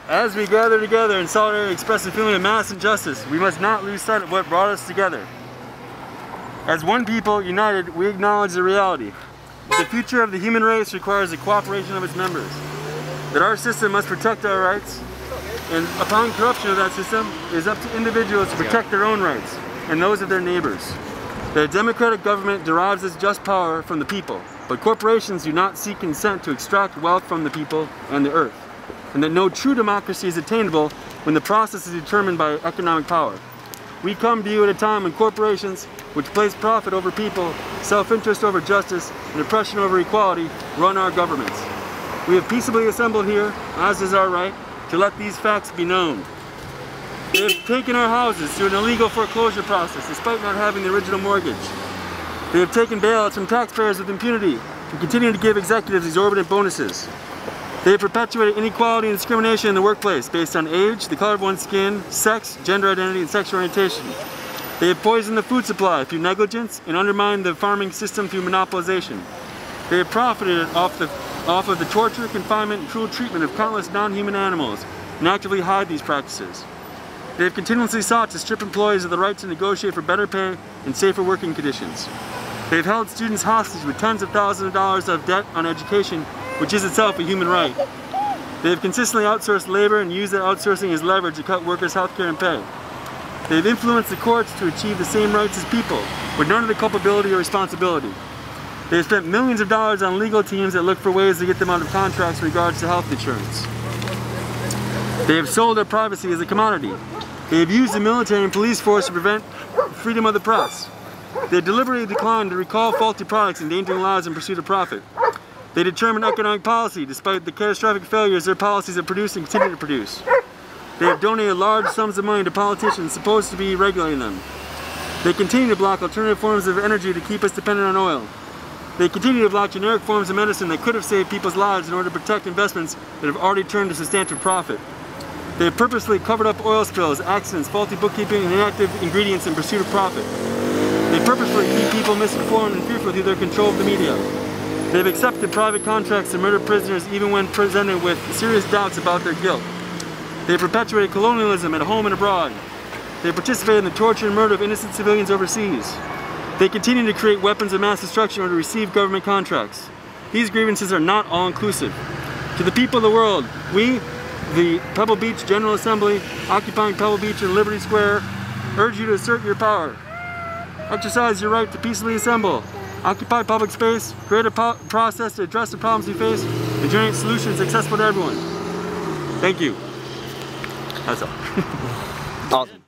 As we gather together in solidarity to express a feeling of mass injustice, we must not lose sight of what brought us together. As one people, united, we acknowledge the reality. The future of the human race requires the cooperation of its members. That our system must protect our rights, and upon corruption of that system, it is up to individuals to protect their own rights and those of their neighbors. That a democratic government derives its just power from the people, but corporations do not seek consent to extract wealth from the people and the earth. And that no true democracy is attainable when the process is determined by economic power. We come to you at a time when corporations, which place profit over people, self-interest over justice, and oppression over equality, run our governments. We have peaceably assembled here, as is our right, to let these facts be known. They have taken our houses through an illegal foreclosure process despite not having the original mortgage. They have taken bailouts from taxpayers with impunity and continue to give executives exorbitant bonuses. They have perpetuated inequality and discrimination in the workplace based on age, the color of one's skin, sex, gender identity, and sexual orientation. They have poisoned the food supply through negligence and undermined the farming system through monopolization. They have profited off of the torture, confinement, and cruel treatment of countless non-human animals and actively hide these practices. They have continuously sought to strip employees of the right to negotiate for better pay and safer working conditions. They have held students hostage with tens of thousands of dollars of debt on education, which is itself a human right. They have consistently outsourced labor and used that outsourcing as leverage to cut workers' health care and pay. They have influenced the courts to achieve the same rights as people, with none of the culpability or responsibility. They have spent millions of dollars on legal teams that look for ways to get them out of contracts in regards to health insurance. They have sold their privacy as a commodity. They have used the military and police force to prevent freedom of the press. They deliberately declined to recall faulty products endangering lives in pursuit of profit. They determine economic policy despite the catastrophic failures their policies have produced and continue to produce. They have donated large sums of money to politicians supposed to be regulating them. They continue to block alternative forms of energy to keep us dependent on oil. They continue to block generic forms of medicine that could have saved people's lives in order to protect investments that have already turned to substantial profit. They have purposely covered up oil spills, accidents, faulty bookkeeping, and inactive ingredients in pursuit of profit. They purposefully keep people misinformed and fearful through their control of the media. They have accepted private contracts to murder prisoners even when presented with serious doubts about their guilt. They have perpetuated colonialism at home and abroad. They have participated in the torture and murder of innocent civilians overseas. They continue to create weapons of mass destruction in order to receive government contracts. These grievances are not all-inclusive. To the people of the world, we, the Pebble Beach General Assembly, occupying Pebble Beach and Liberty Square, urge you to assert your power. Exercise your right to peacefully assemble. Occupy public space, create a process to address the problems you face, and generate solutions accessible to everyone. Thank you. That's all. Awesome.